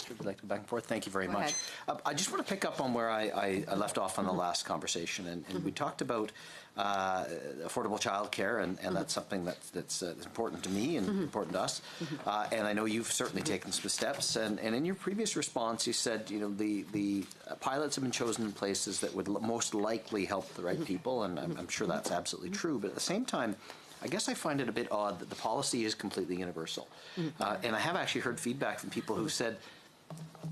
Would you like to go back and forth? Thank you very Go much. I just want to pick up on where I left off on the last conversation, and we talked about affordable childcare, and that's something that's important to me and important to us. And I know you've certainly taken some steps. And in your previous response, you said, you know, the pilots have been chosen in places that would most likely help the right people, and I'm sure that's absolutely true. But at the same time, I guess I find it a bit odd that the policy is completely universal. And I have actually heard feedback from people who said,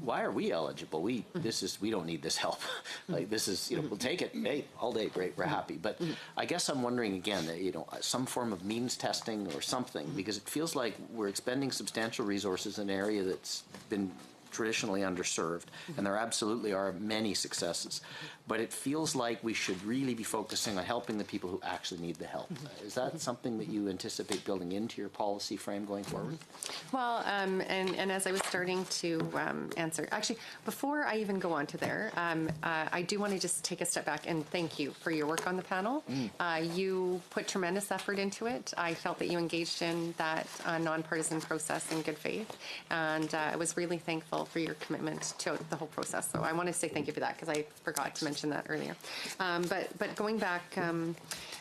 why are we eligible? We don't need this help. Like, this is, you know, we'll take it. Hey, all day, great, we're happy. But I guess I'm wondering again, you know, some form of means testing or something, because it feels like we're expending substantial resources in an area that's been traditionally underserved, and there absolutely are many successes, but it feels like we should really be focusing on helping the people who actually need the help. Is that something that you anticipate building into your policy frame going forward? Well, and as I was starting to answer, actually, before I even go on to there, I do want to just take a step back and thank you for your work on the panel. You put tremendous effort into it. I felt that you engaged in that nonpartisan process in good faith, and I was really thankful for your commitment to the whole process. So I want to say thank you for that, because I forgot to mention that earlier. But going back to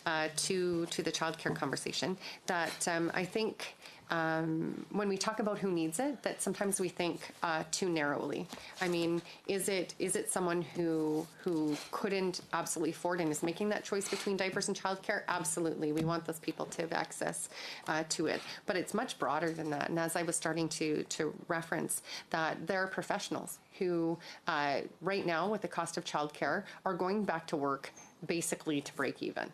the childcare conversation, that I think when we talk about who needs it, that sometimes we think too narrowly. I mean, is it someone who couldn't absolutely afford and is making that choice between diapers and childcare? Absolutely, we want those people to have access to it. But it's much broader than that. And as I was starting to reference, that there are professionals who right now, with the cost of childcare, are going back to work basically to break even.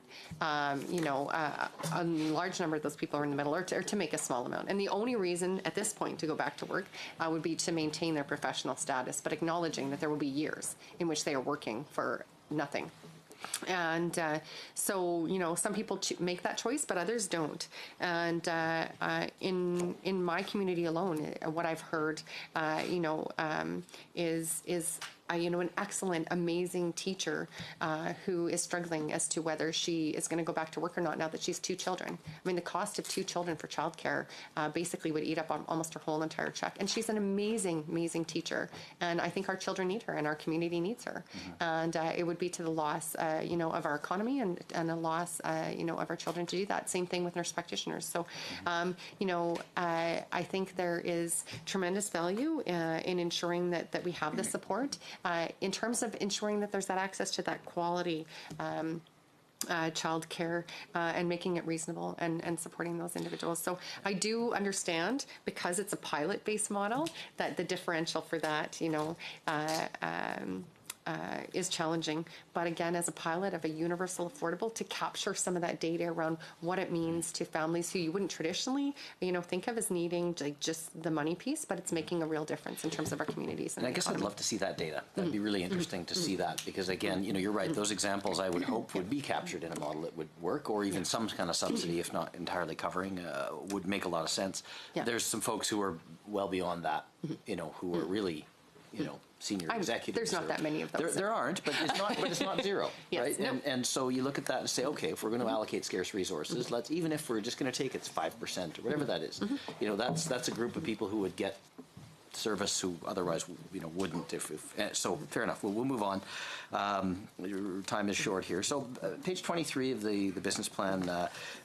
You know, a large number of those people are in the middle, or to make a small amount. And the only reason at this point to go back to work would be to maintain their professional status, but acknowledging that there will be years in which they are working for nothing. And so, you know, some people make that choice, but others don't. And in my community alone, what I've heard, you know, is you know, an excellent, amazing teacher who is struggling as to whether she is going to go back to work or not now that she's 2 children. I mean, the cost of 2 children for childcare basically would eat up on almost her whole entire check. And she's an amazing, amazing teacher. And I think our children need her, and our community needs her. And it would be to the loss, you know, of our economy, and a loss, you know, of our children to do that. Same thing with nurse practitioners. So, you know, I think there is tremendous value in ensuring that we have the support. In terms of ensuring that there's that access to that quality child care and making it reasonable and supporting those individuals. So I do understand, because it's a pilot-based model, that the differential for that, you know, is challenging. But again, as a pilot of a universal affordable, to capture some of that data around what it means to families who you wouldn't traditionally, you know, think of as needing like just the money piece, but it's making a real difference in terms of our communities. And I guess I'd love to see that data. That'd be really interesting to see that, because again, you know, you're right, those examples I would hope would be captured in a model that would work, or even some kind of subsidy, if not entirely covering, would make a lot of sense. Yeah. There's some folks who are well beyond that, you know, who are really, you know, senior executives. There's not that many of those. There aren't, but it's not zero, yes, right? no. And so you look at that and say, okay, if we're going to allocate scarce resources, let's, even if we're just going to take it's 5% or whatever that is, you know, that's a group of people who would get service who otherwise, you know, wouldn't. So fair enough. We'll move on. Your time is short here. So page 23 of the business plan,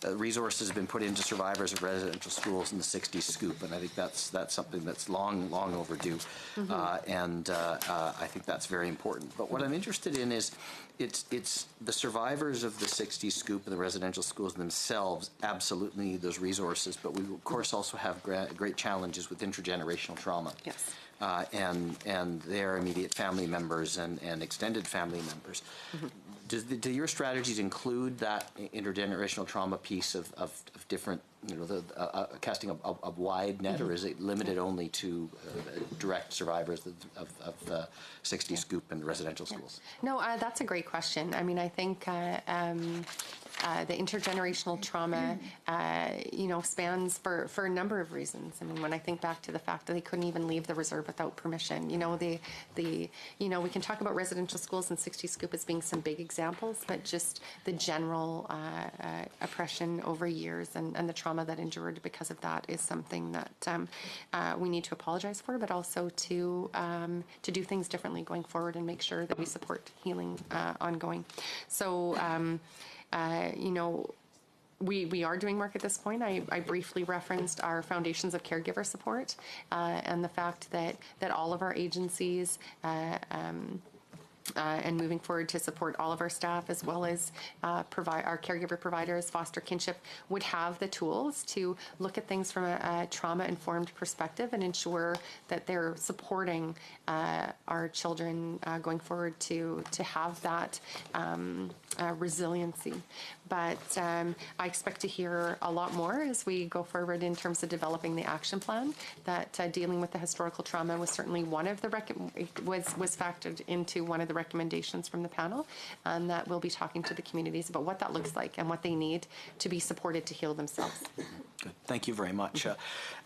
resources have been put into survivors of residential schools in the 60s scoop, and I think that's something that's long overdue, and I think that's very important. But what I'm interested in is it's the survivors of the 60s scoop and the residential schools themselves absolutely need those resources, but we of course also have great challenges with intergenerational trauma. Yes. And their immediate family members and extended family members. Do your strategies include that intergenerational trauma piece of different, you know, casting a wide net, or is it limited only to direct survivors of 60 scoop and residential schools? No, that's a great question. I mean, I think the intergenerational trauma, spans for a number of reasons. I mean, when I think back to the fact that they couldn't even leave the reserve without permission, we can talk about residential schools and 60 Scoop as being some big examples, but just the general oppression over years and the trauma that endured because of that is something that we need to apologize for, but also to do things differently going forward and make sure that we support healing ongoing. So, we are doing work at this point. I briefly referenced our foundations of caregiver support and the fact that all of our agencies and moving forward to support all of our staff as well as provide our caregiver providers, foster kinship, would have the tools to look at things from a trauma-informed perspective and ensure that they're supporting our children going forward to have that resiliency. But I expect to hear a lot more as we go forward in terms of developing the action plan. That dealing with the historical trauma was certainly one of the was factored into one of the recommendations from the panel, and that we'll be talking to the communities about what that looks like and what they need to be supported to heal themselves. Good. Thank you very much.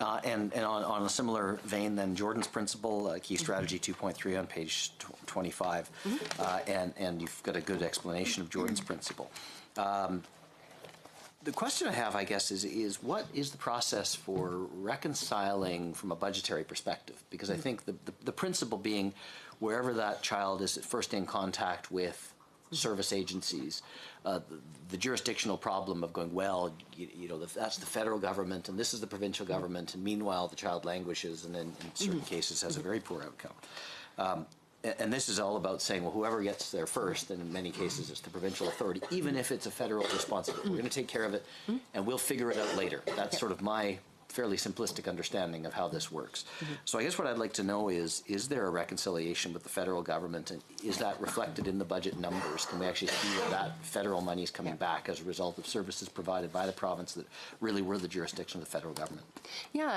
And on a similar vein, then Jordan's Principle, Key Strategy 2.3 on page 25, and you've got a good explanation of Jordan's Principle. The question I have, I guess, is what is the process for reconciling from a budgetary perspective? Because I think the principle being wherever that child is first in contact with service agencies, the jurisdictional problem of going, well, that's the federal government and this is the provincial government, and meanwhile the child languishes and then in certain cases has a very poor outcome. And this is all about saying, well, whoever gets there first, and in many cases it's the provincial authority, even if it's a federal responsibility. We're going to take care of it, and we'll figure it out later. That's sort of my fairly simplistic understanding of how this works. So I guess what I'd like to know is there a reconciliation with the federal government, and is that reflected in the budget numbers? Can we actually see that federal money is coming back as a result of services provided by the province that really were the jurisdiction of the federal government? Yeah,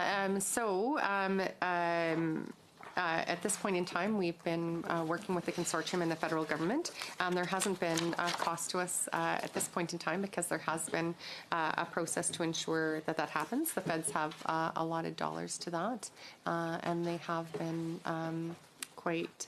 at this point in time, we've been working with the consortium and the federal government. There hasn't been a cost to us at this point in time because there has been a process to ensure that happens. The feds have allotted dollars to that, and they have been quite...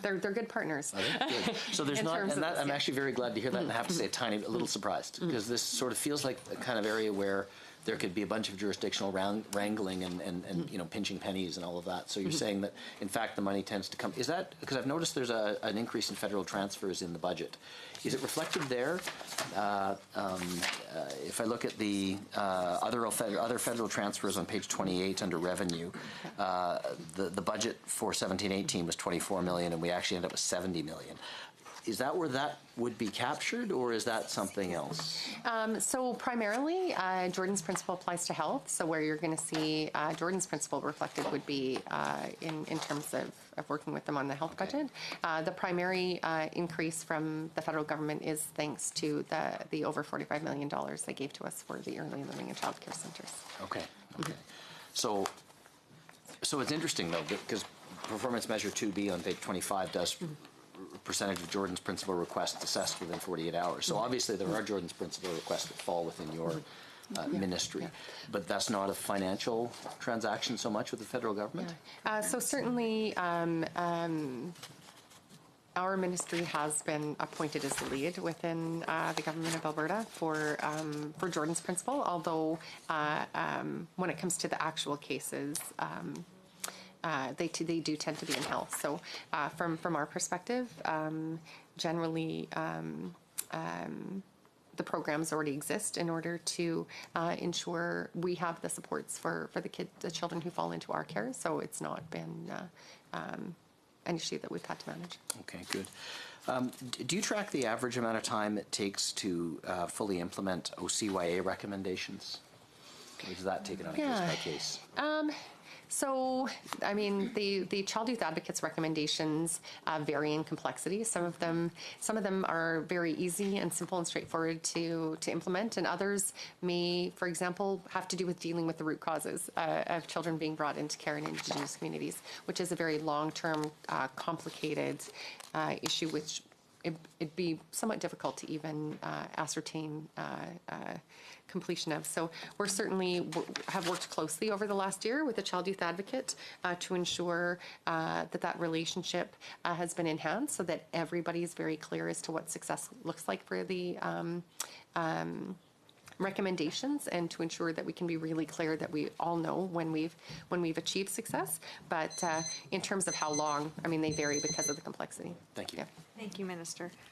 They're good partners. Good. So there's not, and that, I'm actually very glad to hear that, and I have to say a little surprised, because this sort of feels like a kind of area where there could be a bunch of jurisdictional wrangling and pinching pennies and all of that. So you're saying that, in fact, the money tends to come. Is that, because I've noticed there's an increase in federal transfers in the budget. Is it reflected there? If I look at the other federal transfers on page 28 under revenue, the budget for 17-18 was 24 million, and we actually ended up with 70 million. Is that where that would be captured, or is that something else? So primarily, Jordan's Principle applies to health. So where you're going to see Jordan's Principle reflected would be in terms of working with them on the health budget. The primary increase from the federal government is thanks to the over $45 million they gave to us for the early living and child care centers. Okay. So it's interesting, though, because performance measure 2B on page 25 does percentage of Jordan's Principle requests assessed within 48 hours. So obviously there are Jordan's Principle requests that fall within your ministry, but that's not a financial transaction so much with the federal government? So certainly our ministry has been appointed as the lead within the government of Alberta for Jordan's Principle, although when it comes to the actual cases, they do tend to be in health. So from our perspective, generally the programs already exist in order to ensure we have the supports for the children who fall into our care. So it's not been an issue that we've had to manage. Okay, good. Do you track the average amount of time it takes to fully implement OCYA recommendations? Or is that taken on a case by case? So, I mean, the Child Youth Advocates recommendations vary in complexity. Some of them are very easy and simple and straightforward to implement, and others may, for example, have to do with dealing with the root causes of children being brought into care in Indigenous communities, which is a very long-term, complicated issue which it'd be somewhat difficult to even ascertain completion of. So we're certainly have worked closely over the last year with the Child Youth Advocate to ensure that relationship has been enhanced so that everybody is very clear as to what success looks like for the recommendations, and to ensure that we can be really clear that we all know when we've achieved success. But in terms of how long, I mean, they vary because of the complexity. Thank you. Yeah. Thank you, Minister.